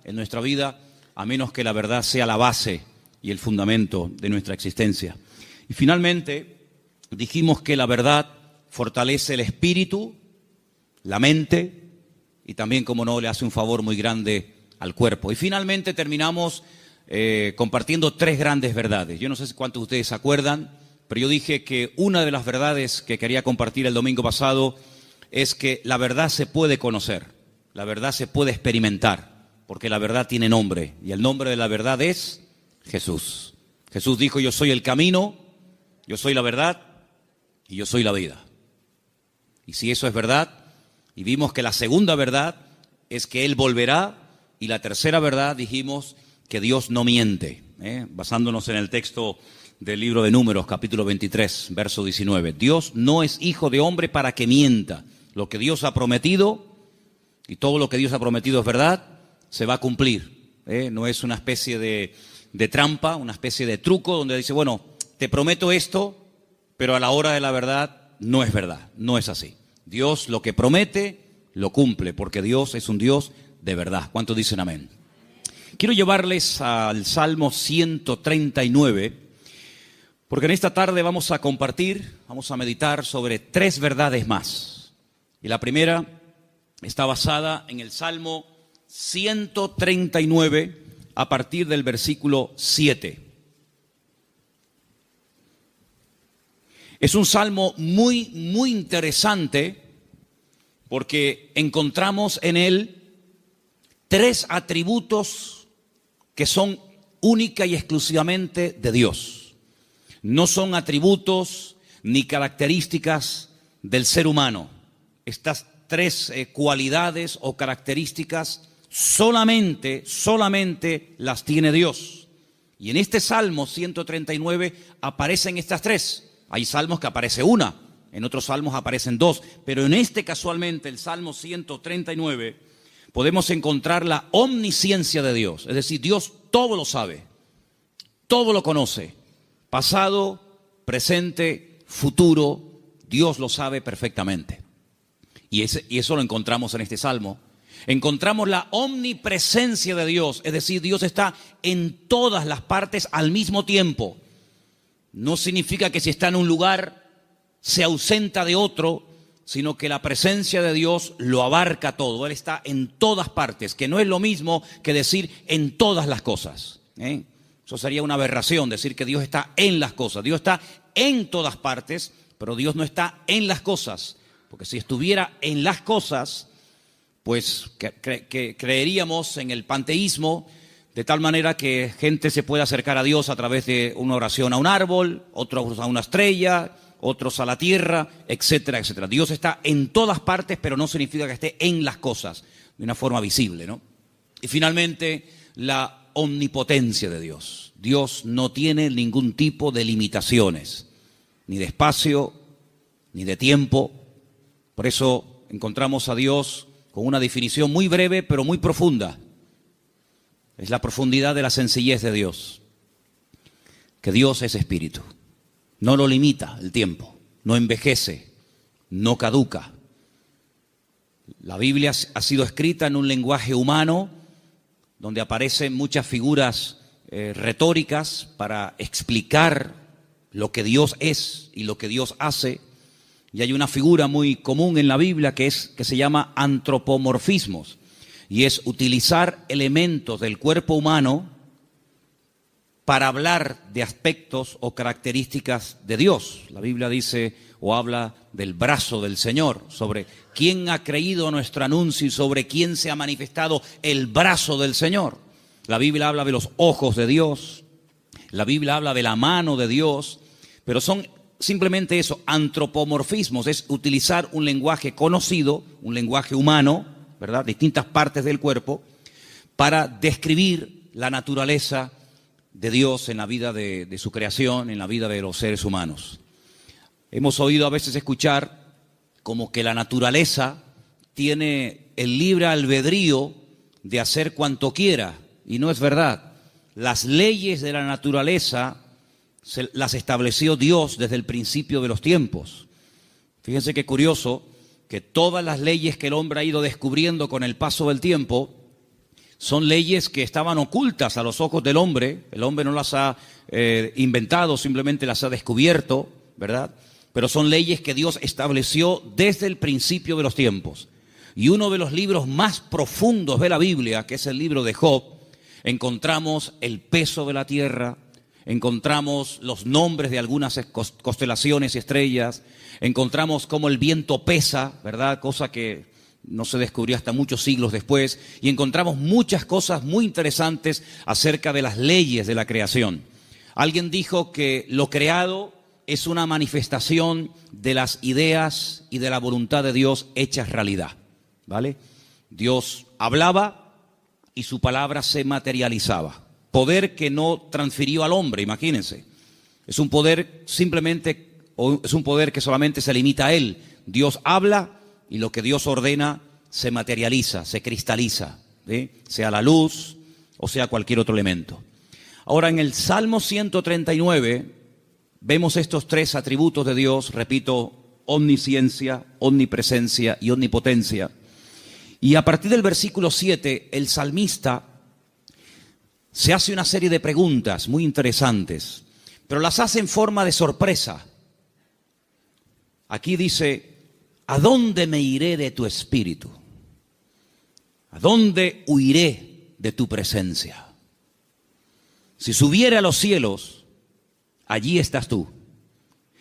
en nuestra vida a menos que la verdad sea la base y el fundamento de nuestra existencia. Y finalmente dijimos que la verdad fortalece el espíritu, la mente y también, como no, le hace un favor muy grande al cuerpo. Y finalmente terminamos compartiendo tres grandes verdades. Yo no sé cuántos de ustedes se acuerdan, pero yo dije que una de las verdades que quería compartir el domingo pasado es que la verdad se puede conocer, la verdad se puede experimentar, porque la verdad tiene nombre, y el nombre de la verdad es Jesús. Jesús dijo: yo soy el camino, yo soy la verdad y yo soy la vida. Y si eso es verdad, y vimos que la segunda verdad es que Él volverá, y la tercera verdad dijimos que Dios no miente, basándonos en el texto del libro de Números, capítulo 23, verso 19. Dios no es hijo de hombre para que mienta. Lo que Dios ha prometido, y todo lo que Dios ha prometido es verdad, se va a cumplir. No es una especie de trampa, una especie de truco donde dice: bueno, te prometo esto, pero a la hora de la verdad no es verdad. No es así. Dios lo que promete, lo cumple, porque Dios es un Dios de verdad. ¿Cuántos dicen amén? Quiero llevarles al Salmo 139, porque en esta tarde vamos a compartir, vamos a meditar sobre tres verdades más. Y la primera está basada en el Salmo 139, a partir del versículo 7. Es un salmo muy interesante, porque encontramos en él tres atributos que son única y exclusivamente de Dios. No son atributos ni características del ser humano. Estas tres cualidades o características solamente las tiene Dios. Y en este Salmo 139 aparecen estas tres. Hay salmos que aparece una, en otros salmos aparecen dos, pero en este casualmente, el Salmo 139, podemos encontrar la omnisciencia de Dios. Es decir, Dios todo lo sabe, todo lo conoce, pasado, presente, futuro, Dios lo sabe perfectamente. Y eso lo encontramos en este salmo. Encontramos la omnipresencia de Dios, es decir, Dios está en todas las partes al mismo tiempo. No significa que si está en un lugar se ausenta de otro, sino que la presencia de Dios lo abarca todo. Él está en todas partes, que no es lo mismo que decir en todas las cosas. Eso sería una aberración, decir que Dios está en las cosas. Dios está en todas partes, pero Dios no está en las cosas. Porque si estuviera en las cosas, pues creeríamos en el panteísmo, de tal manera que gente se puede acercar a Dios a través de una oración a un árbol, otros a una estrella, otros a la tierra, etcétera, etcétera. Dios está en todas partes, pero no significa que esté en las cosas de una forma visible, ¿no? Y finalmente, la omnipotencia de Dios. Dios no tiene ningún tipo de limitaciones, ni de espacio, ni de tiempo. Por eso encontramos a Dios con una definición muy breve, pero muy profunda. Es la profundidad de la sencillez de Dios. Que Dios es espíritu. No lo limita el tiempo, no envejece, no caduca. La Biblia ha sido escrita en un lenguaje humano, donde aparecen muchas figuras retóricas para explicar lo que Dios es y lo que Dios hace. Y hay una figura muy común en la Biblia que se llama antropomorfismos, y es utilizar elementos del cuerpo humano para hablar de aspectos o características de Dios. La Biblia dice o habla del brazo del Señor, sobre quién ha creído nuestro anuncio y sobre quién se ha manifestado el brazo del Señor. La Biblia habla de los ojos de Dios, la Biblia habla de la mano de Dios, pero son simplemente eso, antropomorfismos, es utilizar un lenguaje conocido, un lenguaje humano, ¿verdad?, distintas partes del cuerpo, para describir la naturaleza de Dios en la vida de su creación, en la vida de los seres humanos. Hemos oído a veces escuchar como que la naturaleza tiene el libre albedrío de hacer cuanto quiera, y no es verdad. Las leyes de la naturaleza las estableció Dios desde el principio de los tiempos. Fíjense qué curioso que todas las leyes que el hombre ha ido descubriendo con el paso del tiempo Son leyes que estaban ocultas a los ojos del hombre. El hombre no las ha inventado, simplemente las ha descubierto, ¿verdad? Pero son leyes que Dios estableció desde el principio de los tiempos. Y uno de los libros más profundos de la Biblia, que es el libro de Job, encontramos el peso de la tierra, encontramos los nombres de algunas constelaciones y estrellas, encontramos cómo el viento pesa, ¿verdad? Cosa que no se descubrió hasta muchos siglos después, y encontramos muchas cosas muy interesantes acerca de las leyes de la creación. Alguien dijo que lo creado es una manifestación de las ideas y de la voluntad de Dios hechas realidad, ¿vale? Dios hablaba y su palabra se materializaba. Poder que no transfirió al hombre, imagínense. Es un poder simplemente, o es un poder que solamente se limita a él. Dios habla y lo que Dios ordena se materializa, se cristaliza, ¿sí? Sea la luz o sea cualquier otro elemento. Ahora, en el Salmo 139 vemos estos tres atributos de Dios, repito, omnisciencia, omnipresencia y omnipotencia. Y a partir del versículo 7, el salmista se hace una serie de preguntas muy interesantes, pero las hace en forma de sorpresa. Aquí dice: ¿a dónde me iré de tu espíritu? ¿A dónde huiré de tu presencia? Si subiere a los cielos, allí estás tú.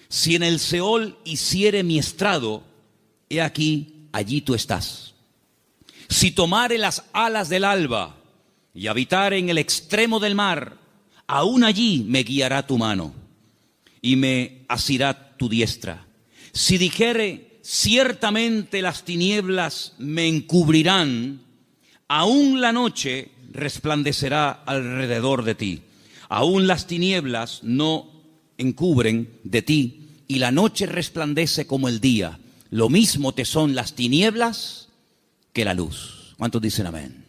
Si en el Seol hiciere mi estrado, he aquí, allí tú estás. Si tomare las alas del alba y habitare en el extremo del mar, aún allí me guiará tu mano y me asirá tu diestra. Si dijere, ciertamente las tinieblas me encubrirán, aún la noche resplandecerá alrededor de ti. Aún las tinieblas no encubren de ti, y la noche resplandece como el día. Lo mismo te son las tinieblas que la luz. ¿Cuántos dicen amén?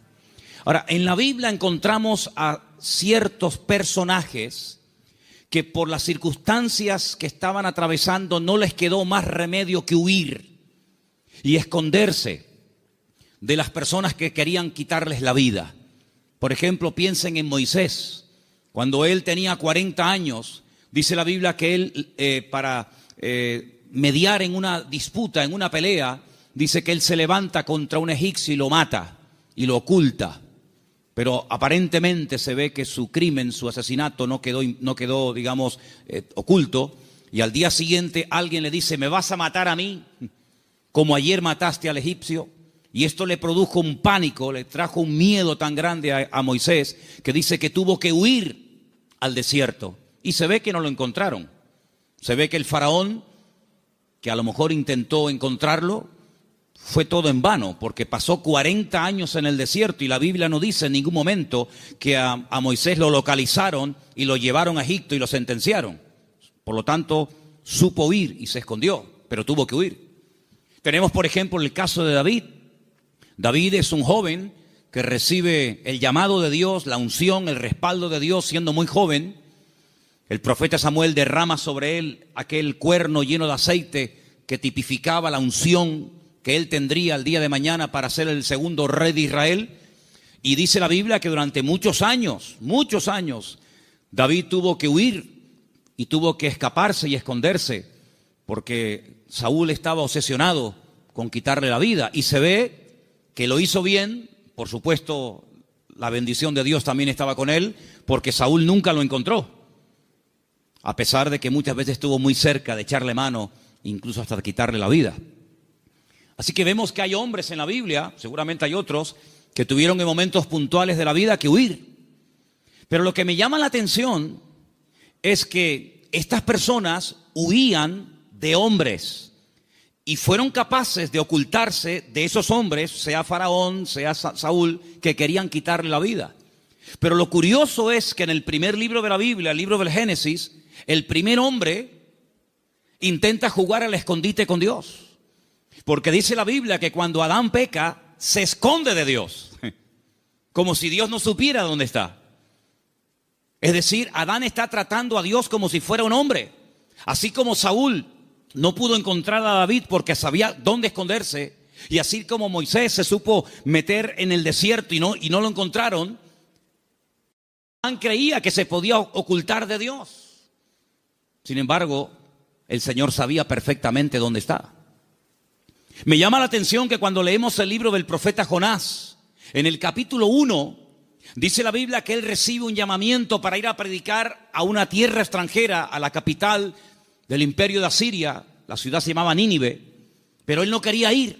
Ahora, en la Biblia encontramos a ciertos personajes que por las circunstancias que estaban atravesando no les quedó más remedio que huir y esconderse de las personas que querían quitarles la vida. Por ejemplo, piensen en Moisés. Cuando él tenía 40 años, dice la Biblia que él, para mediar en una disputa, en una pelea, dice que él se levanta contra un egipcio y lo mata y lo oculta. Pero aparentemente se ve que su crimen, su asesinato no quedó, digamos, oculto. Y al día siguiente alguien le dice: ¿me vas a matar a mí como ayer mataste al egipcio? Y esto le produjo un pánico, le trajo un miedo tan grande a Moisés, que dice que tuvo que huir al desierto. Y se ve que no lo encontraron. Se ve que el faraón, que a lo mejor intentó encontrarlo, fue todo en vano, porque pasó 40 años en el desierto y la Biblia no dice en ningún momento que a Moisés lo localizaron y lo llevaron a Egipto y lo sentenciaron. Por lo tanto, supo huir y se escondió, pero tuvo que huir. Tenemos, por ejemplo, el caso de David. David es un joven que recibe el llamado de Dios, la unción, el respaldo de Dios siendo muy joven. El profeta Samuel derrama sobre él aquel cuerno lleno de aceite que tipificaba la unción que él tendría el día de mañana para ser el segundo rey de Israel. Y dice la Biblia que durante muchos años, David tuvo que huir y tuvo que escaparse y esconderse, porque Saúl estaba obsesionado con quitarle la vida. Y se ve que lo hizo bien, por supuesto, la bendición de Dios también estaba con él, porque Saúl nunca lo encontró, a pesar de que muchas veces estuvo muy cerca de echarle mano, incluso hasta de quitarle la vida. Así que vemos que hay hombres en la Biblia, seguramente hay otros, que tuvieron en momentos puntuales de la vida que huir. Pero lo que me llama la atención es que estas personas huían de hombres y fueron capaces de ocultarse de esos hombres, sea Faraón, sea Saúl, que querían quitarle la vida. Pero lo curioso es que en el primer libro de la Biblia, el libro del Génesis, el primer hombre intenta jugar al escondite con Dios. Porque dice la Biblia que cuando Adán peca, se esconde de Dios, como si Dios no supiera dónde está. Es decir, Adán está tratando a Dios como si fuera un hombre. Así como Saúl no pudo encontrar a David porque sabía dónde esconderse, Y así como Moisés se supo meter en el desierto y no lo encontraron, Abraham creía que se podía ocultar de Dios. Sin embargo, el Señor sabía perfectamente dónde estaba. Me llama la atención que cuando leemos el libro del profeta Jonás, en el capítulo 1, dice la Biblia que él recibe un llamamiento para ir a predicar a una tierra extranjera, a la capital del imperio de Asiria. La ciudad se llamaba Nínive, pero él no quería ir,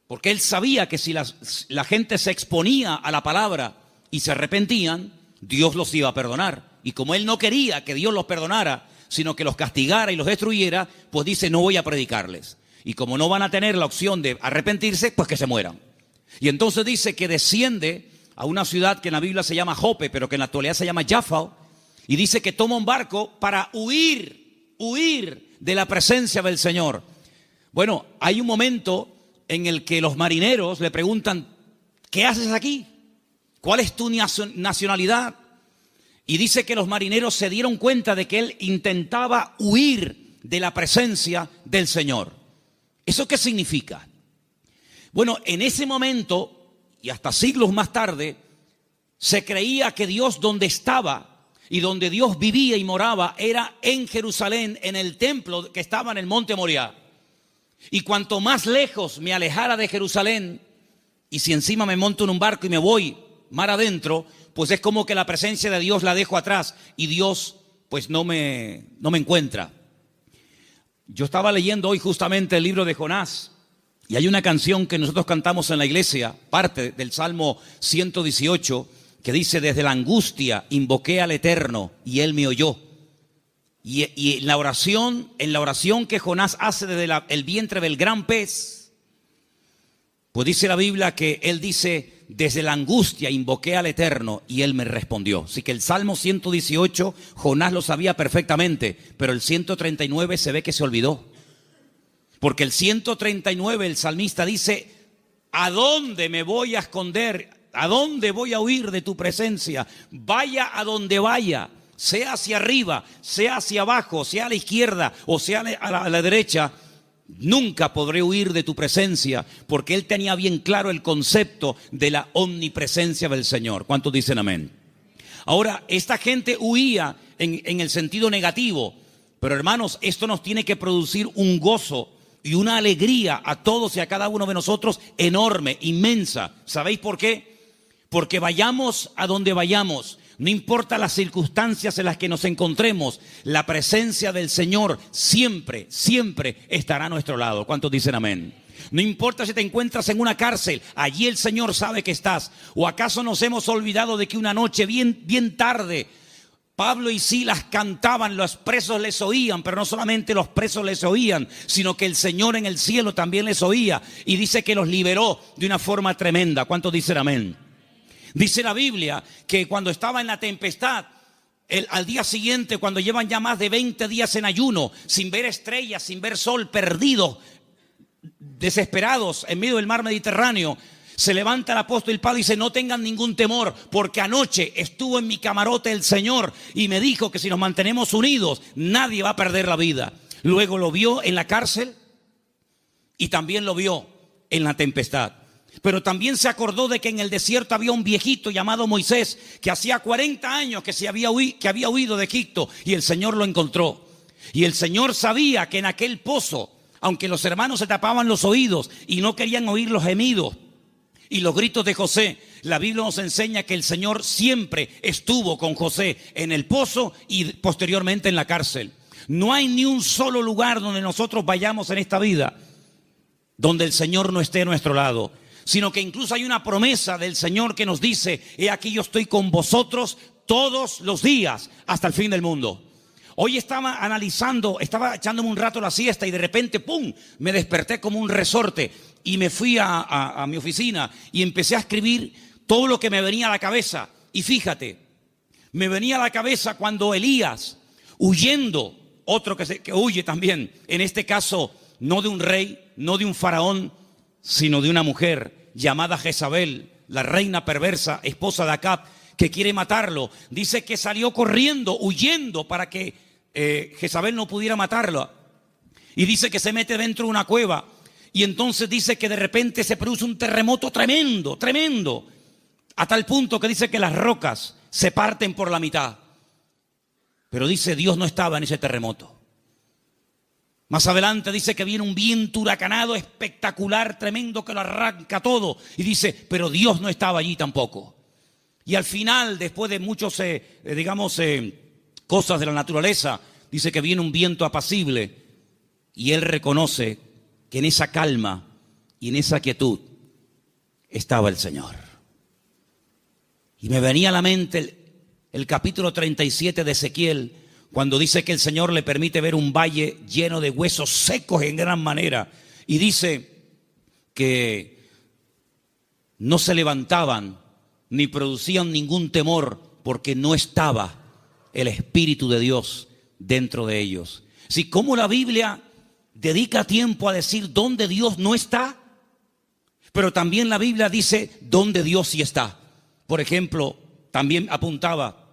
porque él sabía que si la gente se exponía a la palabra y se arrepentían, Dios los iba a perdonar. Y como él no quería que Dios los perdonara, sino que los castigara y los destruyera, pues dice, no voy a predicarles. Y como no van a tener la opción de arrepentirse, pues que se mueran. Y entonces dice que desciende a una ciudad que en la Biblia se llama Jope, pero que en la actualidad se llama Jaffa, y dice que toma un barco para huir de la presencia del Señor. Bueno, hay un momento en el que los marineros le preguntan, ¿qué haces aquí? ¿Cuál es tu nacionalidad? Y dice que los marineros se dieron cuenta de que él intentaba huir de la presencia del Señor. ¿Eso qué significa? Bueno, en ese momento, y hasta siglos más tarde, se creía que Dios donde estaba y donde Dios vivía y moraba era en Jerusalén, en el templo que estaba en el monte Moriah. Y cuanto más lejos me alejara de Jerusalén, y si encima me monto en un barco y me voy mar adentro, pues es como que la presencia de Dios la dejo atrás y Dios pues no me encuentra. Yo estaba leyendo hoy justamente el libro de Jonás y hay una canción que nosotros cantamos en la iglesia, parte del Salmo 118, que dice, desde la angustia invoqué al Eterno y Él me oyó. Y en la oración que Jonás hace desde el vientre del gran pez, pues dice la Biblia que él dice, desde la angustia invoqué al Eterno y Él me respondió. Así que el Salmo 118, Jonás lo sabía perfectamente, pero el 139 se ve que se olvidó. Porque el 139, el salmista dice, ¿a dónde me voy a esconder? ¿A dónde voy a huir de tu presencia? Vaya a donde vaya, sea hacia arriba, sea hacia abajo, sea a la izquierda o sea a la derecha, nunca podré huir de tu presencia, porque él tenía bien claro el concepto de la omnipresencia del Señor. ¿Cuántos dicen amén? Ahora, esta gente huía en el sentido negativo, pero hermanos, esto nos tiene que producir un gozo y una alegría a todos y a cada uno de nosotros enorme, inmensa. ¿Sabéis por qué? Porque vayamos a donde vayamos, no importa las circunstancias en las que nos encontremos, la presencia del Señor siempre, siempre estará a nuestro lado. ¿Cuántos dicen amén? No importa si te encuentras en una cárcel, allí el Señor sabe que estás. ¿O acaso nos hemos olvidado de que una noche bien tarde Pablo y Silas cantaban, los presos les oían, pero no solamente los presos les oían, sino que el Señor en el cielo también les oía y dice que los liberó de una forma tremenda? ¿Cuántos dicen amén? Dice la Biblia que cuando estaba en la tempestad, al día siguiente, cuando llevan ya más de 20 días en ayuno, sin ver estrellas, sin ver sol, perdidos, desesperados en medio del mar Mediterráneo, se levanta el apóstol Pablo y dice, no tengan ningún temor, porque anoche estuvo en mi camarote el Señor y me dijo que si nos mantenemos unidos, nadie va a perder la vida. Luego lo vio en la cárcel y también lo vio en la tempestad. Pero también se acordó de que en el desierto había un viejito llamado Moisés, que hacía 40 años que había huido de Egipto, y el Señor lo encontró. Y el Señor sabía que en aquel pozo, aunque los hermanos se tapaban los oídos y no querían oír los gemidos y los gritos de José, la Biblia nos enseña que el Señor siempre estuvo con José en el pozo y posteriormente en la cárcel. No hay ni un solo lugar donde nosotros vayamos en esta vida donde el Señor no esté a nuestro lado, sino que incluso hay una promesa del Señor que nos dice, he aquí yo estoy con vosotros todos los días hasta el fin del mundo. Hoy estaba analizando, estaba echándome un rato la siesta y de repente, ¡pum!, me desperté como un resorte y me fui a mi oficina y empecé a escribir todo lo que me venía a la cabeza. Y fíjate, me venía a la cabeza cuando Elías, huyendo, otro que huye también, en este caso no de un rey, no de un faraón, sino de una mujer llamada Jezabel, la reina perversa, esposa de Acab, que quiere matarlo. Dice que salió corriendo, huyendo para que Jezabel no pudiera matarlo. Y dice que se mete dentro de una cueva Y entonces dice que de repente se produce un terremoto tremendo, tremendo, a tal punto que dice que las rocas se parten por la mitad. Pero dice, Dios no estaba en ese terremoto. Más adelante dice que viene un viento huracanado espectacular, tremendo, que lo arranca todo. Y dice, pero Dios no estaba allí tampoco. Y al final, después de muchos, cosas de la naturaleza, dice que viene un viento apacible. Y él reconoce que en esa calma y en esa quietud estaba el Señor. Y me venía a la mente el capítulo 37 de Ezequiel, cuando dice que el Señor le permite ver un valle lleno de huesos secos en gran manera. Y dice que no se levantaban ni producían ningún temor porque no estaba el Espíritu de Dios dentro de ellos. Si como la Biblia dedica tiempo a decir dónde Dios no está, pero también la Biblia dice dónde Dios sí está. Por ejemplo, también apuntaba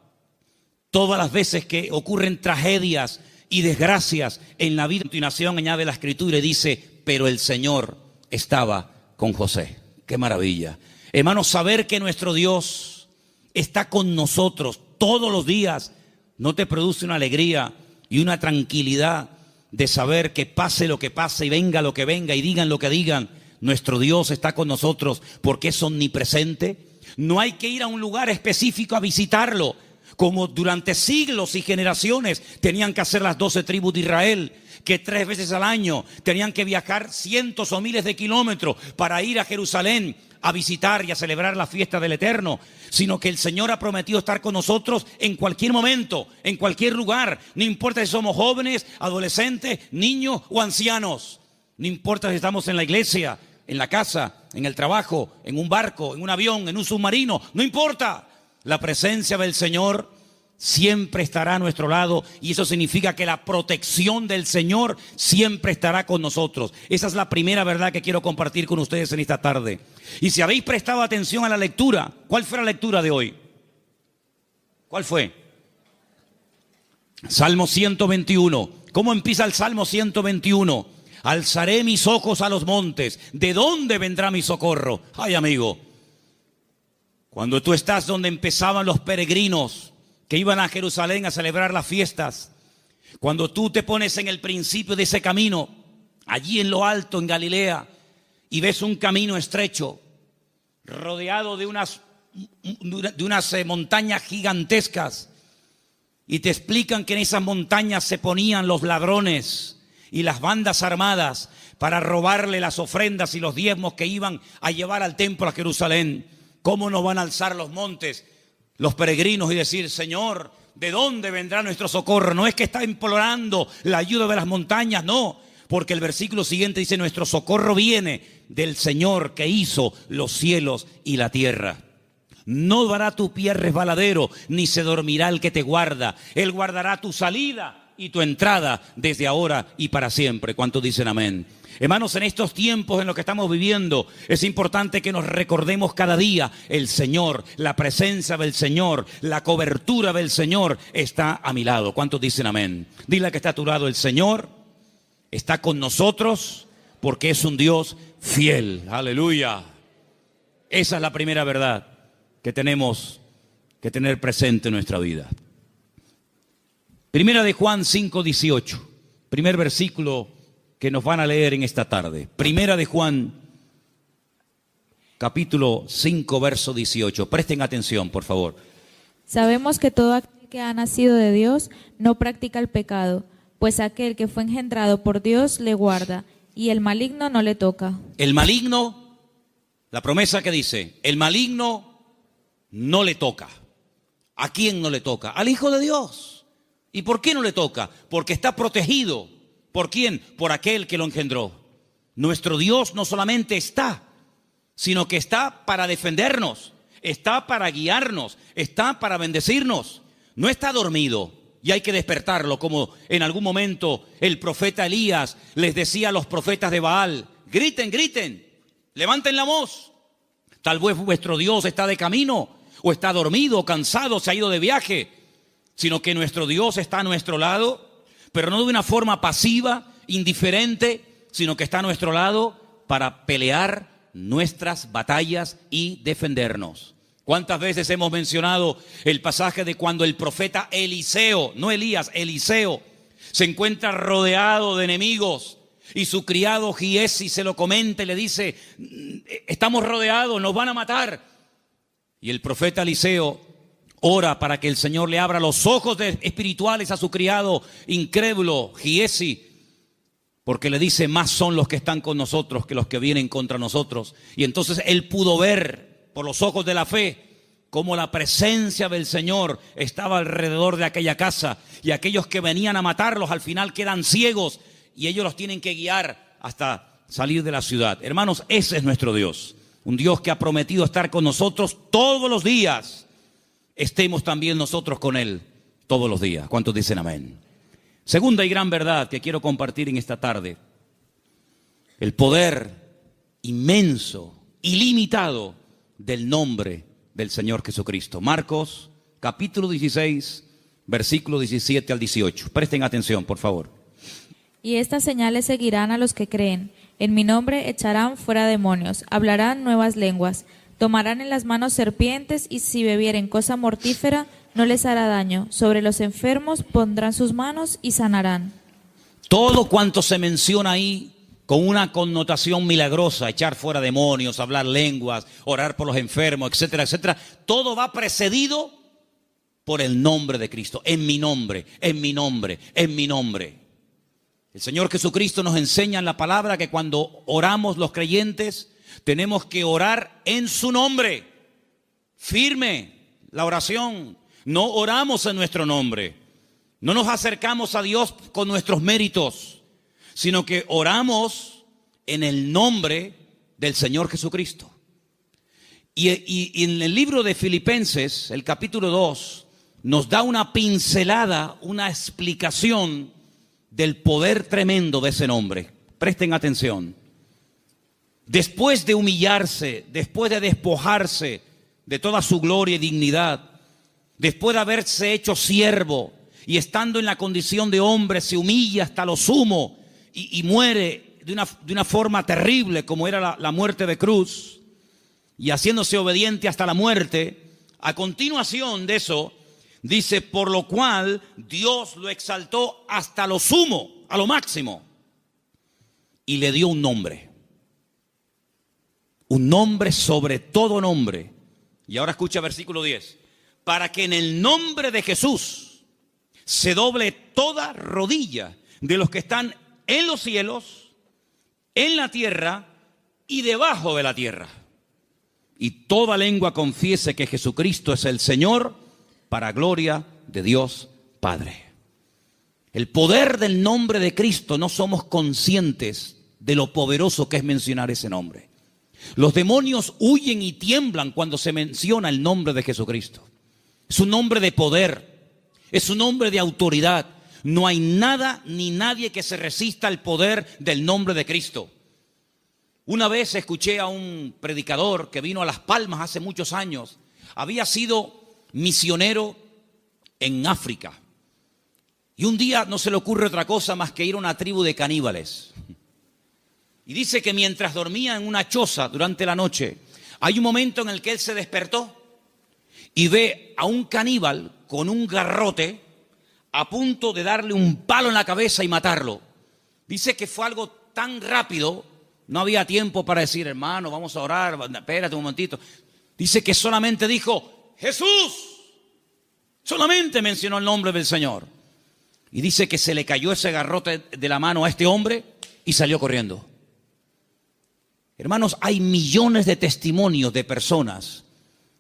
todas las veces que ocurren tragedias y desgracias en la vida. A continuación añade la Escritura y dice, pero el Señor estaba con José. ¡Qué maravilla! Hermanos, saber que nuestro Dios está con nosotros todos los días, ¿no te produce una alegría y una tranquilidad de saber que pase lo que pase y venga lo que venga y digan lo que digan? Nuestro Dios está con nosotros porque es omnipresente. No hay que ir a un lugar específico a visitarlo, como durante siglos y generaciones tenían que hacer las 12 tribus de Israel, que 3 veces al año tenían que viajar cientos o miles de kilómetros para ir a Jerusalén a visitar y a celebrar la fiesta del Eterno, sino que el Señor ha prometido estar con nosotros en cualquier momento, en cualquier lugar, no importa si somos jóvenes, adolescentes, niños o ancianos, no importa si estamos en la iglesia, en la casa, en el trabajo, en un barco, en un avión, en un submarino, no importa. La presencia del Señor siempre estará a nuestro lado y eso significa que la protección del Señor siempre estará con nosotros. Esa es la primera verdad que quiero compartir con ustedes en esta tarde. Y si habéis prestado atención a la lectura, ¿cuál fue la lectura de hoy? ¿Cuál fue? Salmo 121. ¿Cómo empieza el Salmo 121? Alzaré mis ojos a los montes. ¿De dónde vendrá mi socorro? Ay, amigo, cuando tú estás donde empezaban los peregrinos que iban a Jerusalén a celebrar las fiestas, cuando tú te pones en el principio de ese camino, allí en lo alto, en Galilea, y ves un camino estrecho, rodeado de unas montañas gigantescas, y te explican que en esas montañas se ponían los ladrones y las bandas armadas para robarle las ofrendas y los diezmos que iban a llevar al templo a Jerusalén. ¿Cómo nos van a alzar los montes los peregrinos y decir, Señor, ¿de dónde vendrá nuestro socorro? No es que está implorando la ayuda de las montañas, no, porque el versículo siguiente dice, nuestro socorro viene del Señor que hizo los cielos y la tierra. No dará tu pie resbaladero, ni se dormirá el que te guarda. Él guardará tu salida y tu entrada desde ahora y para siempre. ¿Cuántos dicen amén? Hermanos, en estos tiempos en los que estamos viviendo, es importante que nos recordemos cada día el Señor, la presencia del Señor, la cobertura del Señor está a mi lado. ¿Cuántos dicen amén? Dile que está a tu lado, el Señor está con nosotros porque es un Dios fiel. Aleluya. Esa es la primera verdad que tenemos que tener presente en nuestra vida. Primera de Juan 5:18, primer versículo que nos van a leer en esta tarde. Primera de Juan, capítulo 5, verso 18. Presten atención, por favor. Sabemos que todo aquel que ha nacido de Dios no practica el pecado, pues aquel que fue engendrado por Dios le guarda, y el maligno no le toca. El maligno, la promesa que dice, el maligno no le toca. ¿A quién no le toca? Al Hijo de Dios. ¿Y por qué no le toca? Porque está protegido. ¿Por quién? Por aquel que lo engendró. Nuestro Dios no solamente está, sino que está para defendernos, está para guiarnos, está para bendecirnos. No está dormido y hay que despertarlo, como en algún momento el profeta Elías les decía a los profetas de Baal, griten, griten, levanten la voz. Tal vez vuestro Dios está de camino, o está dormido, o cansado, se ha ido de viaje, sino que nuestro Dios está a nuestro lado, pero no de una forma pasiva, indiferente, sino que está a nuestro lado para pelear nuestras batallas y defendernos. ¿Cuántas veces hemos mencionado el pasaje de cuando el profeta Eliseo, no Elías, Eliseo, se encuentra rodeado de enemigos y su criado Giesi se lo comenta y le dice: estamos rodeados, nos van a matar? Y el profeta Eliseo ora para que el Señor le abra los ojos espirituales a su criado incrédulo Giesi, porque le dice: más son los que están con nosotros que los que vienen contra nosotros. Y entonces él pudo ver por los ojos de la fe cómo la presencia del Señor estaba alrededor de aquella casa, y aquellos que venían a matarlos al final quedan ciegos y ellos los tienen que guiar hasta salir de la ciudad. Hermanos, ese es nuestro Dios, un Dios que ha prometido estar con nosotros todos los días. Estemos también nosotros con Él todos los días. ¿Cuántos dicen amén? Segunda y gran verdad que quiero compartir en esta tarde: el poder inmenso, ilimitado del nombre del Señor Jesucristo. Marcos capítulo 16, versículo 17 al 18. Presten atención, por favor. Y estas señales seguirán a los que creen. En mi nombre echarán fuera demonios, hablarán nuevas lenguas, tomarán en las manos serpientes, y si bebieren cosa mortífera no les hará daño. Sobre los enfermos pondrán sus manos y sanarán. Todo cuanto se menciona ahí con una connotación milagrosa, echar fuera demonios, hablar lenguas, orar por los enfermos, etcétera, etcétera, todo va precedido por el nombre de Cristo. En mi nombre, en mi nombre, en mi nombre. El Señor Jesucristo nos enseña en la palabra que cuando oramos los creyentes tenemos que orar en su nombre. Firme la oración. No oramos en nuestro nombre. No nos acercamos a Dios con nuestros méritos, sino que oramos en el nombre del Señor Jesucristo. Y en el libro de Filipenses, el capítulo 2, nos da una pincelada, una explicación del poder tremendo de ese nombre. Presten atención. Después de humillarse, después de despojarse de toda su gloria y dignidad, después de haberse hecho siervo y estando en la condición de hombre, se humilla hasta lo sumo y muere de una forma terrible, como era la muerte de cruz, y haciéndose obediente hasta la muerte. A continuación de eso dice: por lo cual Dios lo exaltó hasta lo sumo, a lo máximo, y le dio un nombre sobre todo nombre. Y ahora escucha versículo 10: para que en el nombre de Jesús se doble toda rodilla de los que están en los cielos, en la tierra y debajo de la tierra, y toda lengua confiese que Jesucristo es el Señor, para gloria de Dios Padre. El poder del nombre de Cristo, no somos conscientes de lo poderoso que es mencionar ese nombre. Los demonios huyen y tiemblan cuando se menciona el nombre de Jesucristo. Es un nombre de poder, es un nombre de autoridad. No hay nada ni nadie que se resista al poder del nombre de Cristo. Una vez escuché a un predicador que vino a Las Palmas hace muchos años. Había sido misionero en África. Y un día no se le ocurre otra cosa más que ir a una tribu de caníbales. Y dice que mientras dormía en una choza durante la noche, hay un momento en el que él se despertó y ve a un caníbal con un garrote a punto de darle un palo en la cabeza y matarlo. Dice que fue algo tan rápido, no había tiempo para decir: hermano, vamos a orar, espérate un momentito. Dice que solamente dijo: Jesús. Solamente mencionó el nombre del Señor. Y dice que se le cayó ese garrote de la mano a este hombre y salió corriendo. Hermanos, hay millones de testimonios de personas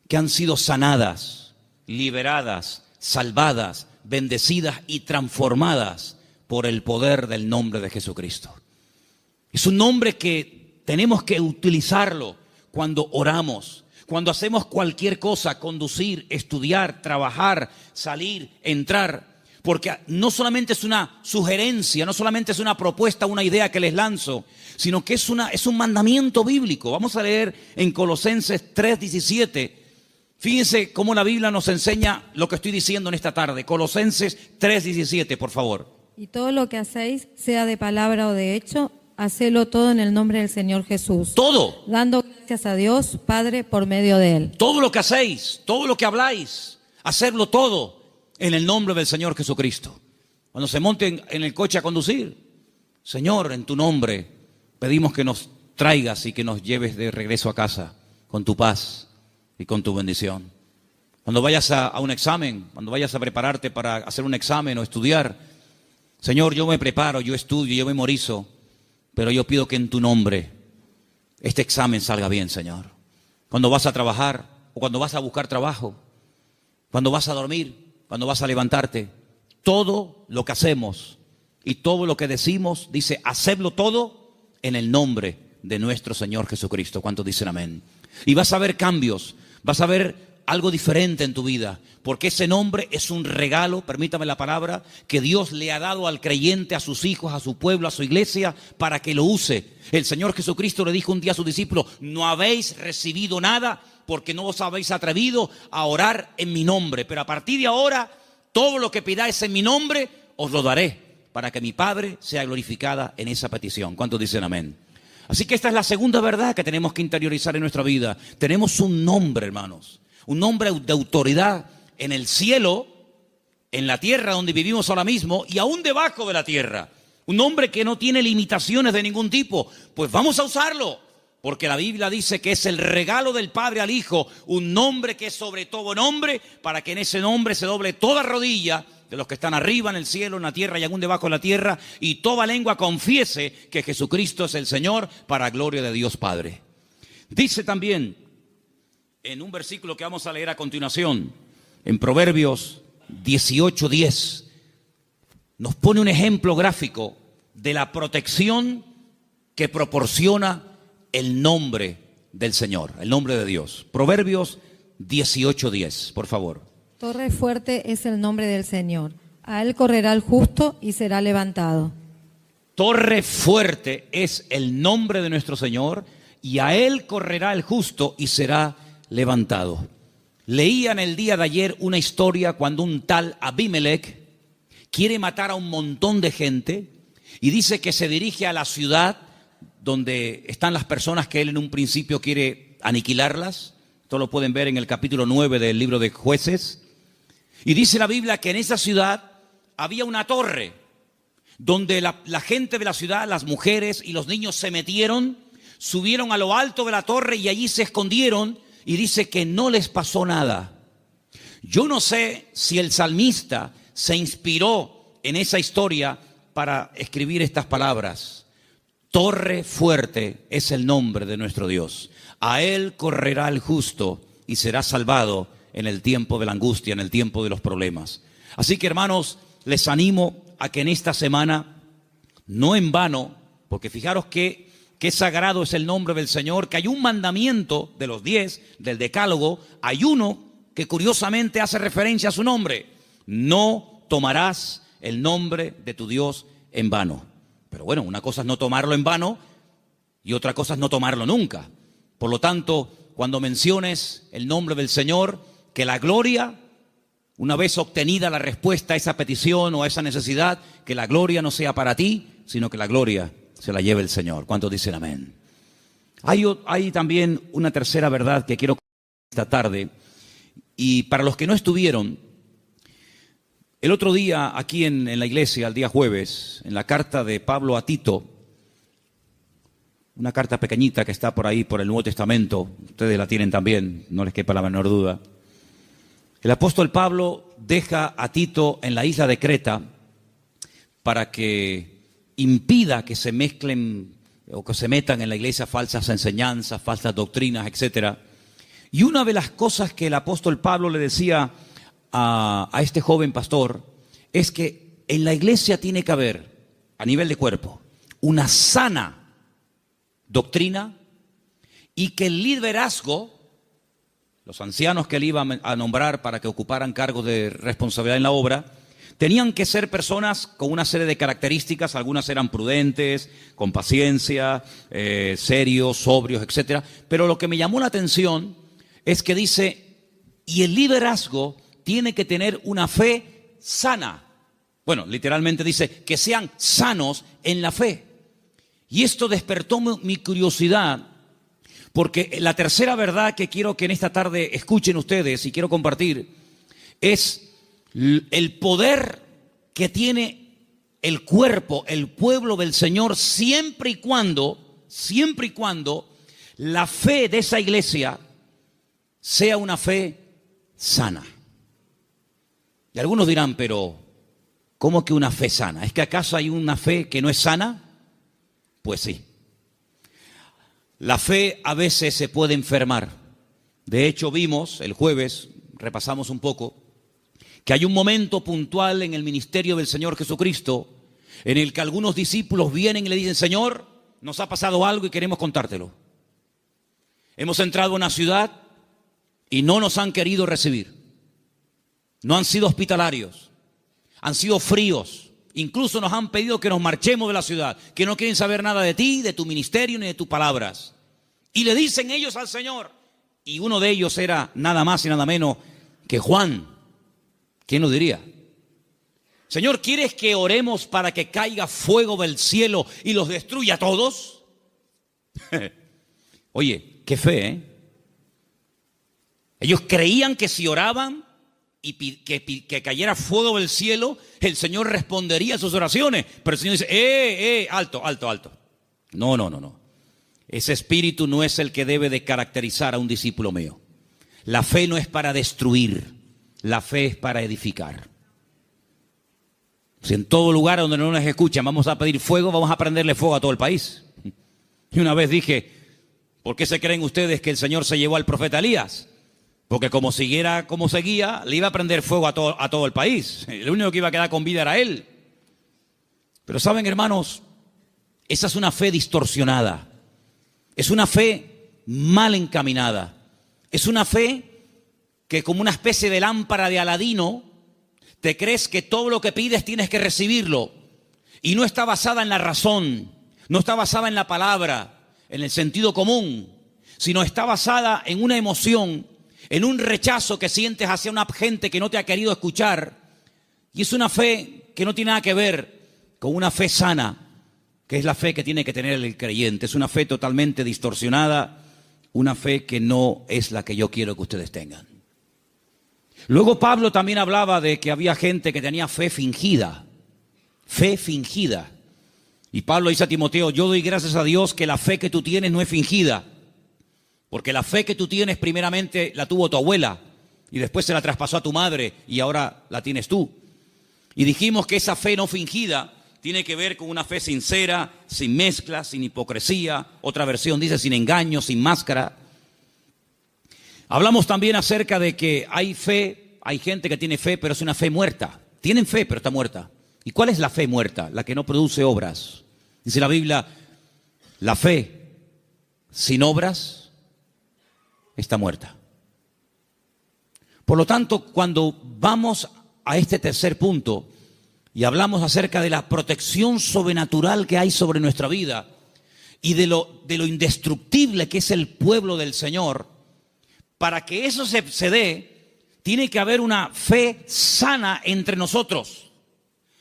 que han sido sanadas, liberadas, salvadas, bendecidas y transformadas por el poder del nombre de Jesucristo. Es un nombre que tenemos que utilizarlo cuando oramos, cuando hacemos cualquier cosa: conducir, estudiar, trabajar, salir, entrar. Porque no solamente es una sugerencia, no solamente es una propuesta, una idea que les lanzo, sino que es un mandamiento bíblico. Vamos a leer en Colosenses 3:17. Fíjense cómo la Biblia nos enseña lo que estoy diciendo en esta tarde. Colosenses 3:17, por favor. Y todo lo que hacéis, sea de palabra o de hecho, hacelo todo en el nombre del Señor Jesús. Todo. Dando gracias a Dios, Padre, por medio de Él. Todo lo que hacéis, todo lo que habláis, hacerlo todo en el nombre del Señor Jesucristo. Cuando se monten en el coche a conducir, Señor, en tu nombre pedimos que nos traigas y que nos lleves de regreso a casa con tu paz y con tu bendición. Cuando vayas a un examen, cuando vayas a prepararte para hacer un examen o estudiar, Señor, yo me preparo, yo estudio, yo memorizo, pero yo pido que en tu nombre este examen salga bien, Señor. Cuando vas a trabajar o cuando vas a buscar trabajo, cuando vas a dormir, cuando vas a levantarte, todo lo que hacemos y todo lo que decimos, dice, hacedlo todo en el nombre de nuestro Señor Jesucristo. ¿Cuántos dicen amén? Y vas a ver cambios, vas a ver algo diferente en tu vida, porque ese nombre es un regalo, permítame la palabra, que Dios le ha dado al creyente, a sus hijos, a su pueblo, a su iglesia, para que lo use. El Señor Jesucristo le dijo un día a sus discípulos, no habéis recibido nada porque no os habéis atrevido a orar en mi nombre, pero a partir de ahora, todo lo que pidáis en mi nombre, os lo daré, para que mi Padre sea glorificada en esa petición. ¿Cuántos dicen amén? Así que esta es la segunda verdad que tenemos que interiorizar en nuestra vida. Tenemos un nombre, hermanos. Un nombre de autoridad en el cielo, en la tierra donde vivimos ahora mismo y aún debajo de la tierra. Un nombre que no tiene limitaciones de ningún tipo. Pues vamos a usarlo, porque la Biblia dice que es el regalo del Padre al Hijo, un nombre que es sobre todo nombre, para que en ese nombre se doble toda rodilla de los que están arriba en el cielo, en la tierra y aún debajo de la tierra, y toda lengua confiese que Jesucristo es el Señor, para gloria de Dios Padre. Dice también en un versículo que vamos a leer a continuación, en Proverbios 18:10, nos pone un ejemplo gráfico de la protección que proporciona el nombre del Señor, el nombre de Dios. Proverbios 18:10, por favor. Torre fuerte es el nombre del Señor. A Él correrá el justo y será levantado. Torre fuerte es el nombre de nuestro Señor, y a Él correrá el justo y será levantado. Leía en el día de ayer una historia cuando un tal Abimelech quiere matar a un montón de gente y dice que se dirige a la ciudad donde están las personas que él en un principio quiere aniquilarlas. Esto lo pueden ver en el capítulo 9 del libro de Jueces. Y dice la Biblia que en esa ciudad había una torre donde la gente de la ciudad, las mujeres y los niños se metieron, subieron a lo alto de la torre y allí se escondieron. Y dice que no les pasó nada. Yo no sé si el salmista se inspiró en esa historia para escribir estas palabras. Torre fuerte es el nombre de nuestro Dios. A Él correrá el justo y será salvado en el tiempo de la angustia, en el tiempo de los problemas. Así que, hermanos, les animo a que en esta semana, no en vano, porque fijaros que sagrado es el nombre del Señor, que hay un mandamiento de los 10, del decálogo, hay uno que curiosamente hace referencia a su nombre. No tomarás el nombre de tu Dios en vano. Pero bueno, una cosa es no tomarlo en vano y otra cosa es no tomarlo nunca. Por lo tanto, cuando menciones el nombre del Señor, que la gloria, una vez obtenida la respuesta a esa petición o a esa necesidad, que la gloria no sea para ti, sino que la gloria se la lleve el Señor. ¿Cuántos dicen amén? Hay también una tercera verdad que quiero compartir esta tarde. Y para los que no estuvieron, el otro día aquí en la iglesia, el día jueves, en la carta de Pablo a Tito, una carta pequeñita que está por ahí por el Nuevo Testamento, ustedes la tienen también, no les quepa la menor duda. El apóstol Pablo deja a Tito en la isla de Creta para que impida que se mezclen o que se metan en la iglesia falsas enseñanzas, falsas doctrinas, etc. Y una de las cosas que el apóstol Pablo le decía a este joven pastor es que en la iglesia tiene que haber, a nivel de cuerpo, una sana doctrina y que el liderazgo, los ancianos que él iba a nombrar para que ocuparan cargos de responsabilidad en la obra, tenían que ser personas con una serie de características. Algunas eran prudentes, con paciencia, serios, sobrios, etc. Pero lo que me llamó la atención es que dice, y el liderazgo tiene que tener una fe sana. Bueno, literalmente dice que sean sanos en la fe. Y esto despertó mi curiosidad, porque la tercera verdad que quiero que en esta tarde escuchen ustedes y quiero compartir es el poder que tiene el cuerpo, el pueblo del Señor, siempre y cuando la fe de esa iglesia sea una fe sana. Y algunos dirán, pero ¿cómo que una fe sana? ¿Es que acaso hay una fe que no es sana? Pues sí. La fe a veces se puede enfermar. De hecho, vimos el jueves, repasamos un poco, que hay un momento puntual en el ministerio del Señor Jesucristo en el que algunos discípulos vienen y le dicen, Señor, nos ha pasado algo y queremos contártelo. Hemos entrado a una ciudad y no nos han querido recibir. No han sido hospitalarios, han sido fríos. Incluso nos han pedido que nos marchemos de la ciudad, que no quieren saber nada de ti, de tu ministerio ni de tus palabras. Y le dicen ellos al Señor, y uno de ellos era nada más y nada menos que Juan. ¿Quién lo diría? Señor, ¿quieres que oremos para que caiga fuego del cielo y los destruya a todos? Oye, qué fe, ¿eh? Ellos creían que si oraban y que cayera fuego del cielo, el Señor respondería a sus oraciones. Pero el Señor dice, alto. No. Ese espíritu no es el que debe de caracterizar a un discípulo mío. La fe no es para destruir, la fe es para edificar. Si en todo lugar donde no nos escuchan vamos a pedir fuego, vamos a prenderle fuego a todo el país. Y una vez dije, ¿por qué se creen ustedes que el Señor se llevó al profeta Elías? Porque como siguiera como seguía, le iba a prender fuego a todo el país. El único que iba a quedar con vida era él. Pero saben, hermanos, esa es una fe distorsionada. Es una fe mal encaminada. Es una fe que, como una especie de lámpara de Aladino, te crees que todo lo que pides tienes que recibirlo. Y no está basada en la razón, no está basada en la palabra, en el sentido común, sino está basada en una emoción, en un rechazo que sientes hacia una gente que no te ha querido escuchar. Y es una fe que no tiene nada que ver con una fe sana, que es la fe que tiene que tener el creyente. Es una fe totalmente distorsionada, una fe que no es la que yo quiero que ustedes tengan. Luego Pablo también hablaba de que había gente que tenía fe fingida. Fe fingida. Y Pablo dice a Timoteo, yo doy gracias a Dios que la fe que tú tienes no es fingida. Porque la fe que tú tienes primeramente la tuvo tu abuela y después se la traspasó a tu madre y ahora la tienes tú. Y dijimos que esa fe no fingida tiene que ver con una fe sincera, sin mezcla, sin hipocresía. Otra versión dice sin engaño, sin máscara. Hablamos también acerca de que hay fe, hay gente que tiene fe, pero es una fe muerta. Tienen fe, pero está muerta. ¿Y cuál es la fe muerta? La que no produce obras. Dice la Biblia, la fe sin obras está muerta. Por lo tanto, cuando vamos a este tercer punto y hablamos acerca de la protección sobrenatural que hay sobre nuestra vida y de lo indestructible que es el pueblo del Señor, para que eso se dé, tiene que haber una fe sana entre nosotros.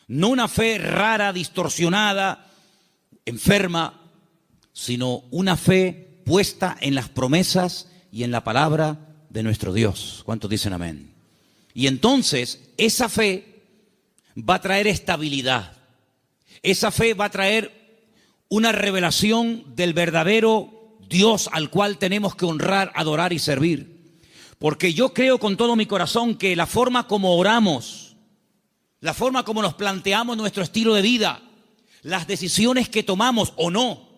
No una fe rara, distorsionada, enferma, sino una fe puesta en las promesas y en la palabra de nuestro Dios. ¿Cuántos dicen amén? Y entonces esa fe va a traer estabilidad. Esa fe va a traer una revelación del verdadero Dios al cual tenemos que honrar, adorar y servir. Porque yo creo con todo mi corazón que la forma como oramos, la forma como nos planteamos nuestro estilo de vida, las decisiones que tomamos o no,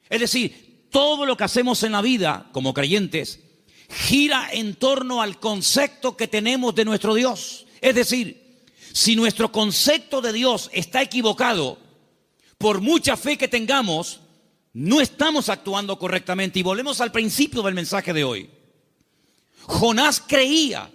es decir, todo lo que hacemos en la vida como creyentes gira en torno al concepto que tenemos de nuestro Dios. Es decir, si nuestro concepto de Dios está equivocado, por mucha fe que tengamos, no estamos actuando correctamente. Y volvemos al principio del mensaje de hoy. Jonás creía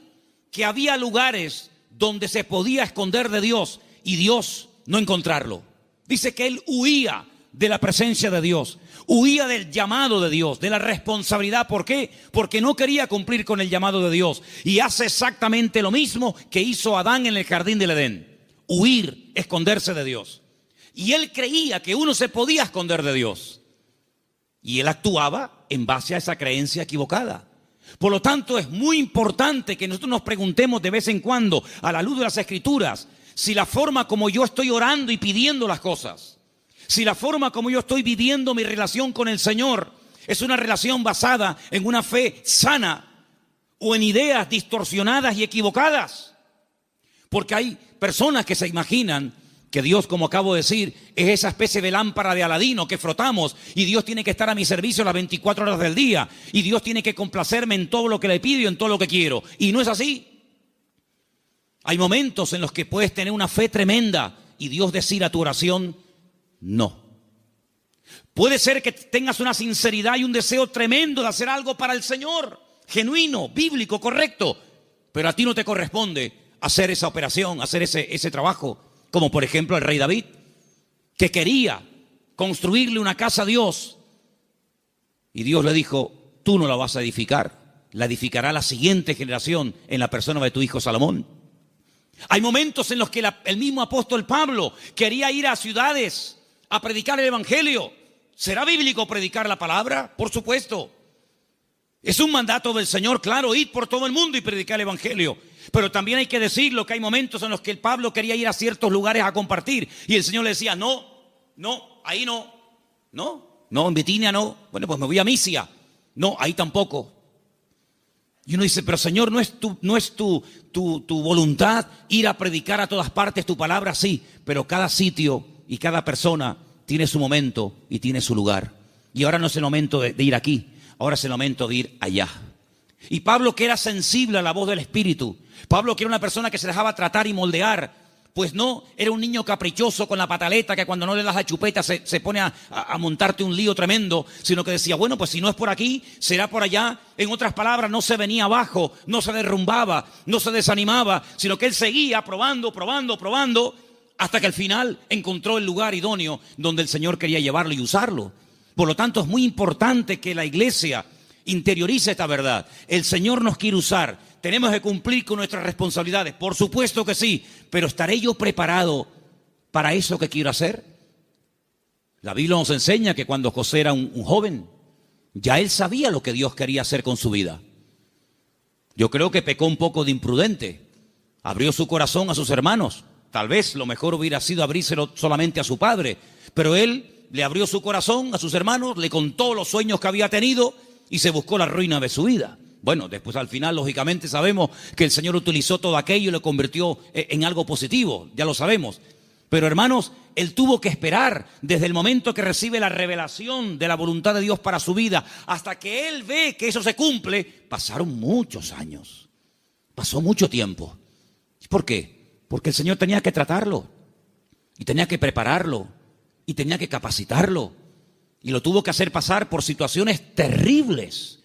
que había lugares donde se podía esconder de Dios y Dios no encontrarlo. Dice que él huía de la presencia de Dios, huía del llamado de Dios, de la responsabilidad. ¿Por qué? Porque no quería cumplir con el llamado de Dios. Y hace exactamente lo mismo que hizo Adán en el jardín del Edén: huir, esconderse de Dios. Y él creía que uno se podía esconder de Dios. Y él actuaba en base a esa creencia equivocada. Por lo tanto, es muy importante que nosotros nos preguntemos de vez en cuando, a la luz de las Escrituras, si la forma como yo estoy orando y pidiendo las cosas, si la forma como yo estoy viviendo mi relación con el Señor es una relación basada en una fe sana o en ideas distorsionadas y equivocadas. Porque hay personas que se imaginan que Dios, como acabo de decir, es esa especie de lámpara de Aladino que frotamos y Dios tiene que estar a mi servicio las 24 horas del día y Dios tiene que complacerme en todo lo que le pido y en todo lo que quiero. Y no es así. Hay momentos en los que puedes tener una fe tremenda y Dios decir a tu oración, no. Puede ser que tengas una sinceridad y un deseo tremendo de hacer algo para el Señor, genuino, bíblico, correcto, pero a ti no te corresponde hacer esa operación, hacer ese trabajo. Como por ejemplo el rey David, que quería construirle una casa a Dios. Y Dios le dijo, tú no la vas a edificar, la edificará la siguiente generación en la persona de tu hijo Salomón. Hay momentos en los que el mismo apóstol Pablo quería ir a ciudades a predicar el evangelio. ¿Será bíblico predicar la palabra? Por supuesto. Es un mandato del Señor, claro, ir por todo el mundo y predicar el evangelio. Pero también hay que decirlo que hay momentos en los que el Pablo quería ir a ciertos lugares a compartir y el Señor le decía, no, ahí no, en Bitinia no, bueno, pues me voy a Misia, no, ahí tampoco. Y uno dice, pero Señor, ¿no es tu voluntad ir a predicar a todas partes tu palabra? Sí, pero cada sitio y cada persona tiene su momento y tiene su lugar. Y ahora no es el momento de ir aquí, ahora es el momento de ir allá. Y Pablo, que era sensible a la voz del Espíritu, Pablo, que era una persona que se dejaba tratar y moldear, pues no era un niño caprichoso con la pataleta que cuando no le das la chupeta se pone a montarte un lío tremendo, sino que decía, bueno, pues si no es por aquí, será por allá. En otras palabras, no se venía abajo, no se derrumbaba, no se desanimaba, sino que él seguía probando, hasta que al final encontró el lugar idóneo donde el Señor quería llevarlo y usarlo. Por lo tanto, es muy importante que la iglesia interiorice esta verdad. El Señor nos quiere usar. Tenemos que cumplir con nuestras responsabilidades. Por supuesto que sí. Pero ¿estaré yo preparado para eso que quiero hacer? La Biblia nos enseña que cuando José era un joven, ya él sabía lo que Dios quería hacer con su vida. Yo creo que pecó un poco de imprudente. Abrió su corazón a sus hermanos. Tal vez lo mejor hubiera sido abrírselo solamente a su padre. Pero él le abrió su corazón a sus hermanos, le contó los sueños que había tenido y se buscó la ruina de su vida. Bueno, después al final, lógicamente, sabemos que el Señor utilizó todo aquello y lo convirtió en algo positivo, ya lo sabemos. Pero hermanos, él tuvo que esperar desde el momento que recibe la revelación de la voluntad de Dios para su vida, hasta que él ve que eso se cumple, pasaron muchos años, pasó mucho tiempo. ¿Por qué? Porque el Señor tenía que tratarlo, y tenía que prepararlo, y tenía que capacitarlo. Y lo tuvo que hacer pasar por situaciones terribles,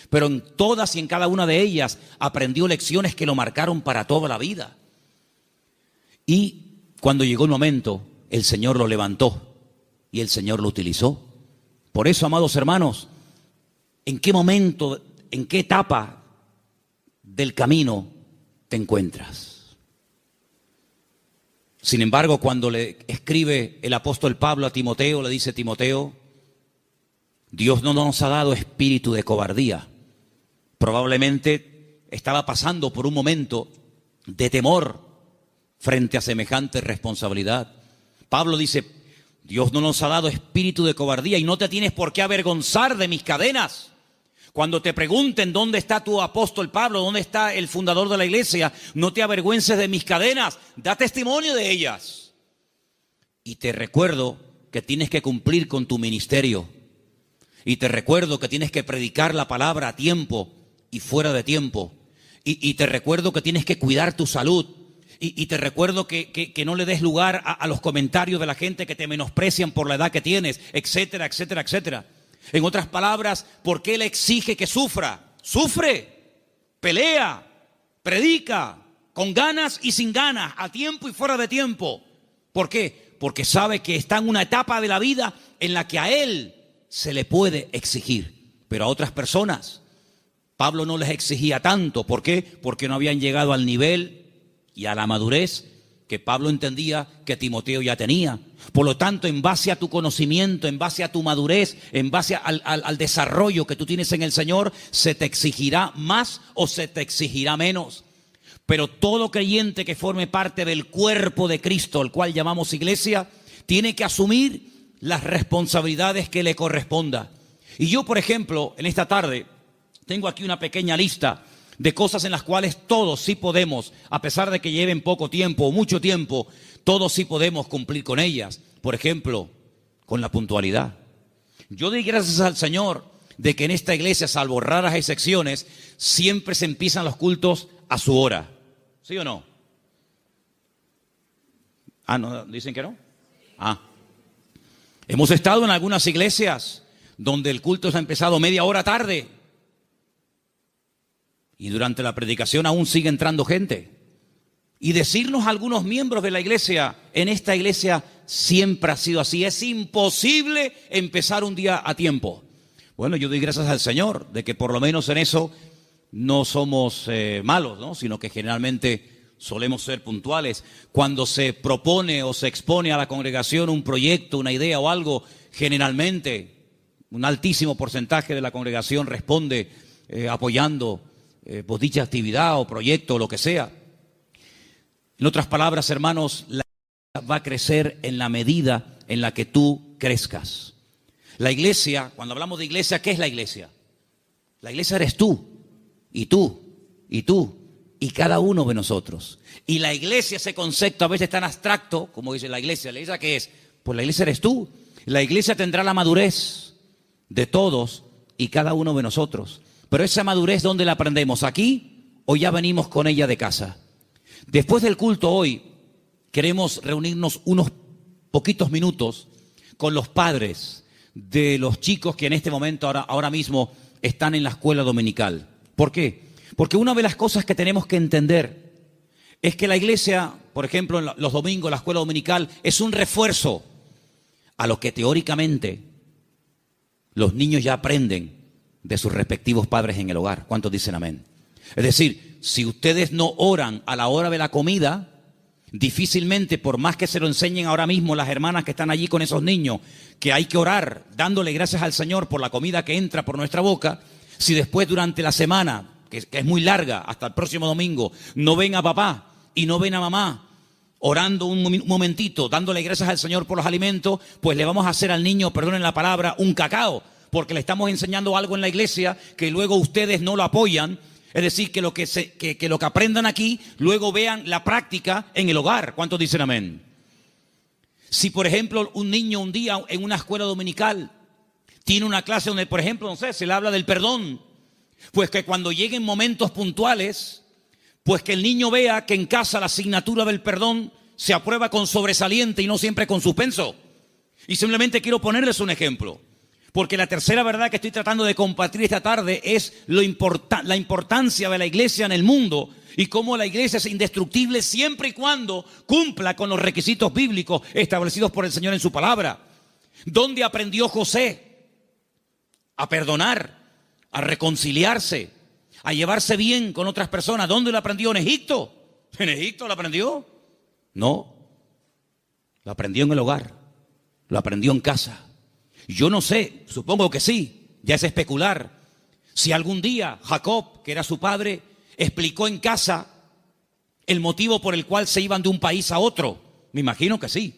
pero en todas y en cada una de ellas aprendió lecciones que lo marcaron para toda la vida. Y cuando llegó el momento, el Señor lo levantó y el Señor lo utilizó. Por eso, amados hermanos, ¿en qué momento, en qué etapa del camino te encuentras? Sin embargo, cuando le escribe el apóstol Pablo a Timoteo, le dice: Timoteo, Dios no nos ha dado espíritu de cobardía. Probablemente estaba pasando por un momento de temor frente a semejante responsabilidad. Pablo dice: Dios no nos ha dado espíritu de cobardía y no te tienes por qué avergonzar de mis cadenas. Cuando te pregunten dónde está tu apóstol Pablo, dónde está el fundador de la iglesia, no te avergüences de mis cadenas, da testimonio de ellas. Y te recuerdo que tienes que cumplir con tu ministerio. Y te recuerdo que tienes que predicar la palabra a tiempo y fuera de tiempo. Y te recuerdo que tienes que cuidar tu salud. Y te recuerdo que no le des lugar a los comentarios de la gente que te menosprecian por la edad que tienes, etcétera, etcétera, etcétera. En otras palabras, ¿por qué le exige que sufra? Sufre, pelea, predica, con ganas y sin ganas, a tiempo y fuera de tiempo. ¿Por qué? Porque sabe que está en una etapa de la vida en la que a él se le puede exigir, pero a otras personas Pablo no les exigía tanto. ¿Por qué? Porque no habían llegado al nivel y a la madurez que Pablo entendía que Timoteo ya tenía. Por lo tanto, en base a tu conocimiento, en base a tu madurez, en base al desarrollo que tú tienes en el Señor, se te exigirá más o se te exigirá menos. Pero todo creyente que forme parte del cuerpo de Cristo, el cual llamamos iglesia, tiene que asumir las responsabilidades que le corresponda. Y yo, por ejemplo, en esta tarde, tengo aquí una pequeña lista de cosas en las cuales todos sí podemos, a pesar de que lleven poco tiempo o mucho tiempo, todos sí podemos cumplir con ellas. Por ejemplo, con la puntualidad. Yo doy gracias al Señor de que en esta iglesia, salvo raras excepciones, siempre se empiezan los cultos a su hora. ¿Sí o no? ¿No? ¿Dicen que no? Hemos estado en algunas iglesias donde el culto se ha empezado media hora tarde. Y durante la predicación aún sigue entrando gente. Y decirnos a algunos miembros de la iglesia, en esta iglesia siempre ha sido así. Es imposible empezar un día a tiempo. Bueno, yo doy gracias al Señor de que por lo menos en eso no somos malos, ¿no? Sino que generalmente solemos ser puntuales. Cuando se propone o se expone a la congregación un proyecto, una idea o algo, generalmente un altísimo porcentaje de la congregación responde apoyando pues dicha actividad o proyecto o lo que sea. En otras palabras, hermanos, la iglesia va a crecer en la medida en la que tú crezcas. La iglesia, cuando hablamos de iglesia, ¿qué es la iglesia? La iglesia eres tú, y tú, y tú, y cada uno de nosotros. Y la iglesia, ese concepto a veces tan abstracto, como dice la iglesia ¿qué es? Pues la iglesia eres tú. La iglesia tendrá la madurez de todos y cada uno de nosotros. Pero esa madurez, ¿dónde la aprendemos? ¿Aquí o ya venimos con ella de casa? Después del culto hoy, queremos reunirnos unos poquitos minutos con los padres de los chicos que en este momento, ahora mismo, están en la escuela dominical. ¿Por qué? Porque una de las cosas que tenemos que entender es que la iglesia, por ejemplo, en los domingos, la escuela dominical, es un refuerzo a lo que teóricamente los niños ya aprenden de sus respectivos padres en el hogar. ¿Cuántos dicen amén? Es decir, si ustedes no oran a la hora de la comida, difícilmente, por más que se lo enseñen ahora mismo las hermanas que están allí con esos niños, que hay que orar dándole gracias al Señor por la comida que entra por nuestra boca, si después durante la semana, que es muy larga, hasta el próximo domingo, no ven a papá y no ven a mamá orando un momentito, dándole gracias al Señor por los alimentos, pues le vamos a hacer al niño, perdonen la palabra, un cacao, porque le estamos enseñando algo en la iglesia que luego ustedes no lo apoyan. Es decir, que lo que aprendan aquí, luego vean la práctica en el hogar. ¿Cuántos dicen amén? Si, por ejemplo, un niño un día en una escuela dominical tiene una clase donde, por ejemplo, no sé, se le habla del perdón, pues que cuando lleguen momentos puntuales, pues que el niño vea que en casa la asignatura del perdón se aprueba con sobresaliente y no siempre con suspenso. Y simplemente quiero ponerles un ejemplo. Porque la tercera verdad que estoy tratando de compartir esta tarde es la importancia de la iglesia en el mundo y cómo la iglesia es indestructible siempre y cuando cumpla con los requisitos bíblicos establecidos por el Señor en su palabra. ¿Dónde aprendió José a perdonar, a reconciliarse, a llevarse bien con otras personas? ¿Dónde lo aprendió? ¿En Egipto? ¿En Egipto lo aprendió? No, lo aprendió en el hogar, lo aprendió en casa. Yo no sé, supongo que sí, ya es especular. Si algún día Jacob, que era su padre, explicó en casa el motivo por el cual se iban de un país a otro. Me imagino que sí.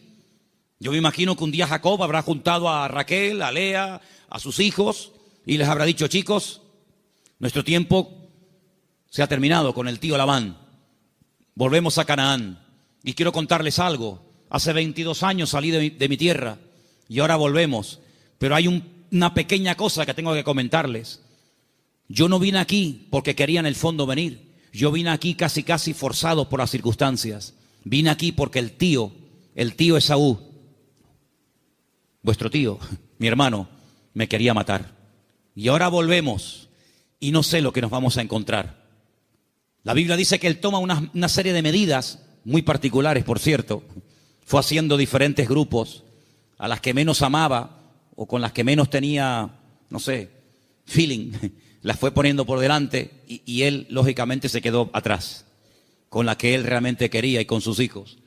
Yo me imagino que un día Jacob habrá juntado a Raquel, a Lea, a sus hijos y les habrá dicho: chicos, nuestro tiempo se ha terminado con el tío Labán. Volvemos a Canaán. Y quiero contarles algo. Hace 22 años salí de mi tierra y ahora volvemos. Pero hay una pequeña cosa que tengo que comentarles. Yo no vine aquí porque quería en el fondo venir. Yo vine aquí casi forzado por las circunstancias. Vine aquí porque el tío Esaú, vuestro tío, mi hermano, me quería matar. Y ahora volvemos y no sé lo que nos vamos a encontrar. La Biblia dice que él toma una serie de medidas, muy particulares por cierto. Fue haciendo diferentes grupos, a las que menos amaba o con las que menos tenía, no sé, feeling, las fue poniendo por delante y él lógicamente se quedó atrás, con la que él realmente quería y con sus hijos.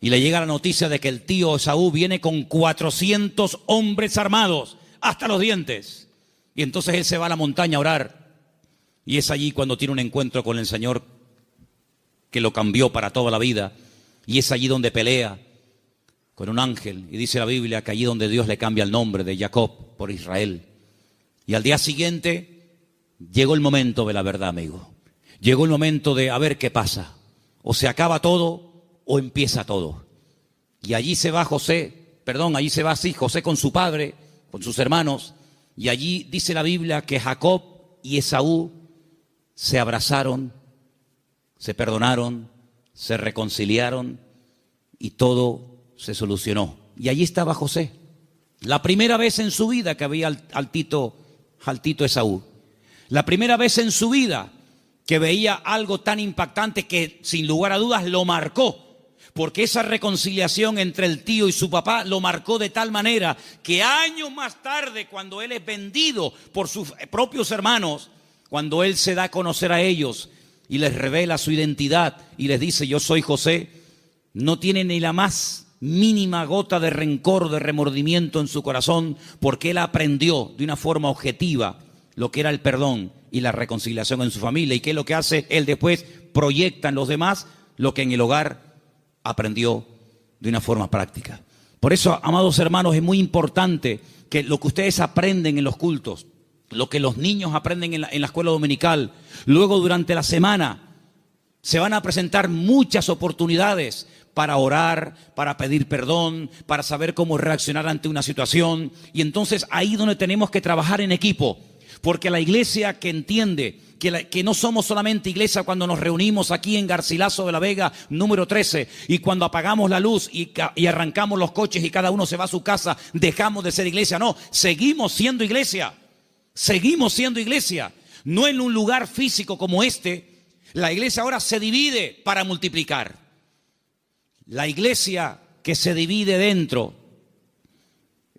Y le llega la noticia de que el tío Esaú viene con 400 hombres armados hasta los dientes. Y entonces él se va a la montaña a orar. Y es allí cuando tiene un encuentro con el Señor que lo cambió para toda la vida. Y es allí donde pelea con un ángel. Y dice la Biblia que allí donde Dios le cambia el nombre de Jacob por Israel. Y al día siguiente llegó el momento de la verdad, amigo. Llegó el momento de a ver qué pasa. O se acaba todo o empieza todo. Y allí se va José con su padre, con sus hermanos. Y allí dice la Biblia que Jacob y Esaú se abrazaron, se perdonaron, se reconciliaron y todo se solucionó. Y allí estaba José. La primera vez en su vida que veía al tito Esaú. La primera vez en su vida que veía algo tan impactante que sin lugar a dudas lo marcó. Porque esa reconciliación entre el tío y su papá lo marcó de tal manera que años más tarde, cuando él es vendido por sus propios hermanos, cuando él se da a conocer a ellos y les revela su identidad y les dice: yo soy José, no tiene ni la más mínima gota de rencor, de remordimiento en su corazón, porque él aprendió de una forma objetiva lo que era el perdón y la reconciliación en su familia. ¿Y qué es lo que hace? Él después proyecta en los demás lo que en el hogar aprendió de una forma práctica. Por eso, amados hermanos, es muy importante que lo que ustedes aprenden en los cultos, lo que los niños aprenden en la escuela dominical, luego durante la semana, se van a presentar muchas oportunidades para orar, para pedir perdón, para saber cómo reaccionar ante una situación. Y entonces ahí donde tenemos que trabajar en equipo. Porque la iglesia que entiende que no somos solamente iglesia cuando nos reunimos aquí en Garcilaso de la Vega, número 13, y cuando apagamos la luz y arrancamos los coches y cada uno se va a su casa, dejamos de ser iglesia. No, seguimos siendo iglesia. Seguimos siendo iglesia. No en un lugar físico como este. La iglesia ahora se divide para multiplicar. La iglesia que se divide dentro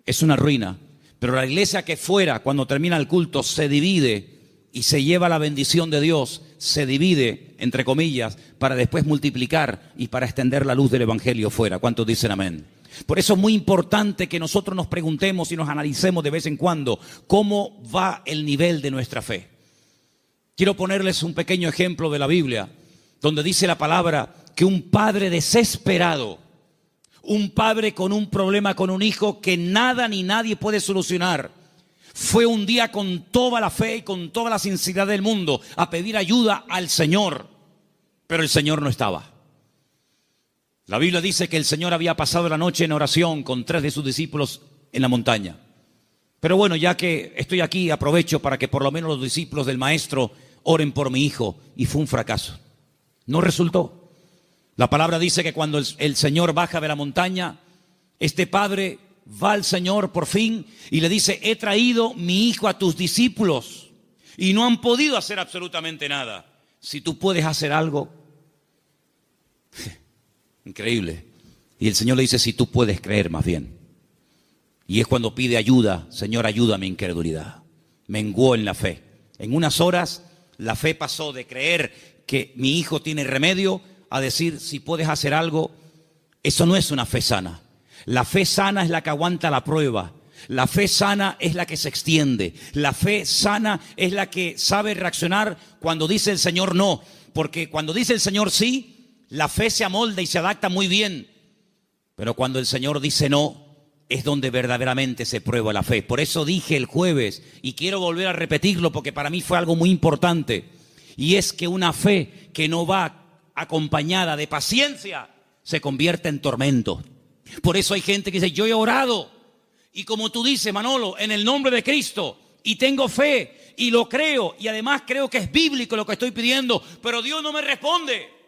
es una ruina. Pero la iglesia que fuera, cuando termina el culto, se divide y se lleva la bendición de Dios, se divide, entre comillas, para después multiplicar y para extender la luz del evangelio fuera. ¿Cuántos dicen amén? Por eso es muy importante que nosotros nos preguntemos y nos analicemos de vez en cuando cómo va el nivel de nuestra fe. Quiero ponerles un pequeño ejemplo de la Biblia, donde dice la palabra que un padre desesperado, un padre con un problema con un hijo que nada ni nadie puede solucionar, fue un día con toda la fe y con toda la sinceridad del mundo a pedir ayuda al Señor, pero el Señor no estaba. La Biblia dice que el Señor había pasado la noche en oración con 3 de sus discípulos en la montaña. Pero bueno, ya que estoy aquí, aprovecho para que por lo menos los discípulos del maestro oren por mi hijo, y fue un fracaso. No resultó. La palabra dice que cuando el Señor baja de la montaña, este padre va al Señor por fin y le dice: he traído mi hijo a tus discípulos y no han podido hacer absolutamente nada. Si tú puedes hacer algo. Increíble. Y el Señor le dice: si tú puedes creer más bien. Y es cuando pide ayuda: Señor, ayuda a mi incredulidad. Menguó en la fe. En unas horas la fe pasó de creer que mi hijo tiene remedio a decir: si puedes hacer algo. Eso no es una fe sana. La fe sana es la que aguanta la prueba. La fe sana es la que se extiende. La fe sana es la que sabe reaccionar cuando dice el Señor no. Porque cuando dice el Señor sí, la fe se amolda y se adapta muy bien. Pero cuando el Señor dice no, es donde verdaderamente se prueba la fe. Por eso dije el jueves, y quiero volver a repetirlo porque para mí fue algo muy importante, y es que una fe que no va acompañada de paciencia se convierte en tormento. Por eso hay gente que dice: yo he orado, y como tú dices, Manolo, en el nombre de Cristo, y tengo fe, y lo creo, y además creo que es bíblico lo que estoy pidiendo, pero Dios no me responde.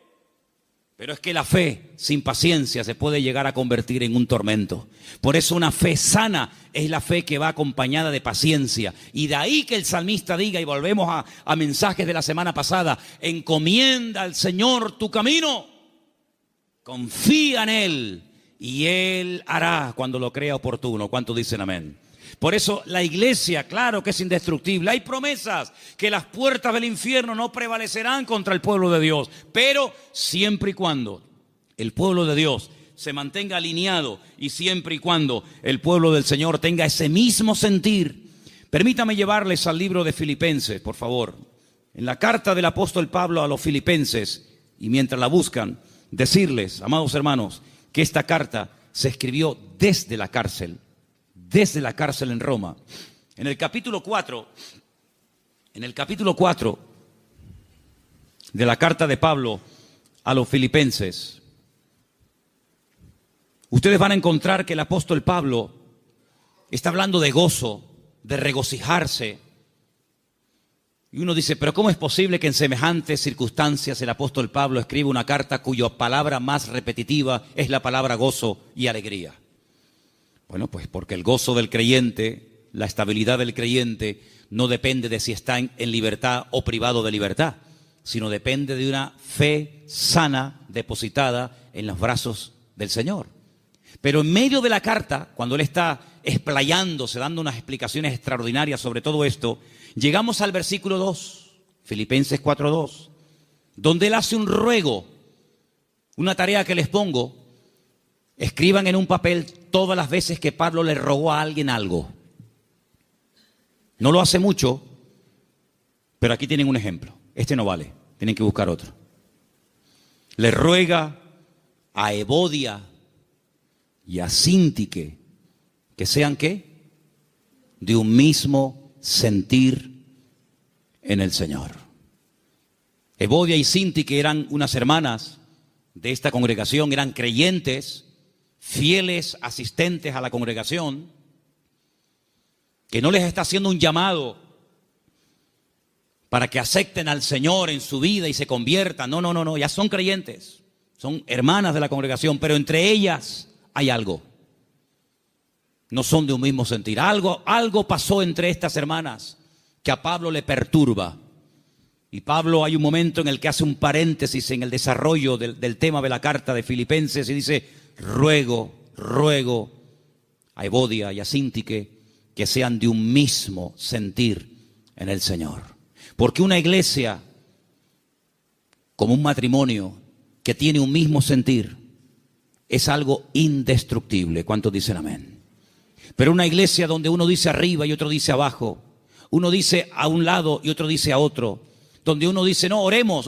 Pero es que la fe sin paciencia se puede llegar a convertir en un tormento. Por eso una fe sana es la fe que va acompañada de paciencia. Y de ahí que el salmista diga, y volvemos a mensajes de la semana pasada: encomienda al Señor tu camino, confía en Él y Él hará cuando lo crea oportuno. ¿Cuántos dicen amén? Por eso la iglesia, claro que es indestructible. Hay promesas que las puertas del infierno no prevalecerán contra el pueblo de Dios. Pero siempre y cuando el pueblo de Dios se mantenga alineado y siempre y cuando el pueblo del Señor tenga ese mismo sentir. Permítame llevarles al libro de Filipenses, por favor. En la carta del apóstol Pablo a los Filipenses, y mientras la buscan, decirles, amados hermanos, que esta carta se escribió desde la cárcel en Roma. En el capítulo 4 de la carta de Pablo a los Filipenses, ustedes van a encontrar que el apóstol Pablo está hablando de gozo, de regocijarse. Y uno dice, pero ¿cómo es posible que en semejantes circunstancias el apóstol Pablo escriba una carta cuya palabra más repetitiva es la palabra gozo y alegría? Bueno, pues porque el gozo del creyente, la estabilidad del creyente, no depende de si está en libertad o privado de libertad, sino depende de una fe sana depositada en los brazos del Señor. Pero en medio de la carta, cuando él está explayándose, dando unas explicaciones extraordinarias sobre todo esto, llegamos al versículo 2, Filipenses 4:2, donde él hace un ruego, una tarea que les pongo: escriban en un papel todas las veces que Pablo le rogó a alguien algo. No lo hace mucho, pero aquí tienen un ejemplo. Este no vale, tienen que buscar otro. Le ruega a Evodia y a Síntique que sean, ¿qué? De un mismo sentir en el Señor. Evodia y Síntique eran unas hermanas de esta congregación, eran creyentes, fieles asistentes a la congregación, que no les está haciendo un llamado para que acepten al Señor en su vida y se conviertan. No, ya son creyentes, son hermanas de la congregación, pero entre ellas hay algo. No son de un mismo sentir. Algo pasó entre estas hermanas que a Pablo le perturba. Y Pablo, hay un momento en el que hace un paréntesis en el desarrollo del tema de la carta de Filipenses y dice: ruego a Evodia y a Síntique que sean de un mismo sentir en el Señor. Porque una iglesia, como un matrimonio que tiene un mismo sentir, es algo indestructible. ¿Cuántos dicen amén? Pero una iglesia donde uno dice arriba y otro dice abajo, uno dice a un lado y otro dice a otro, donde uno dice no, oremos,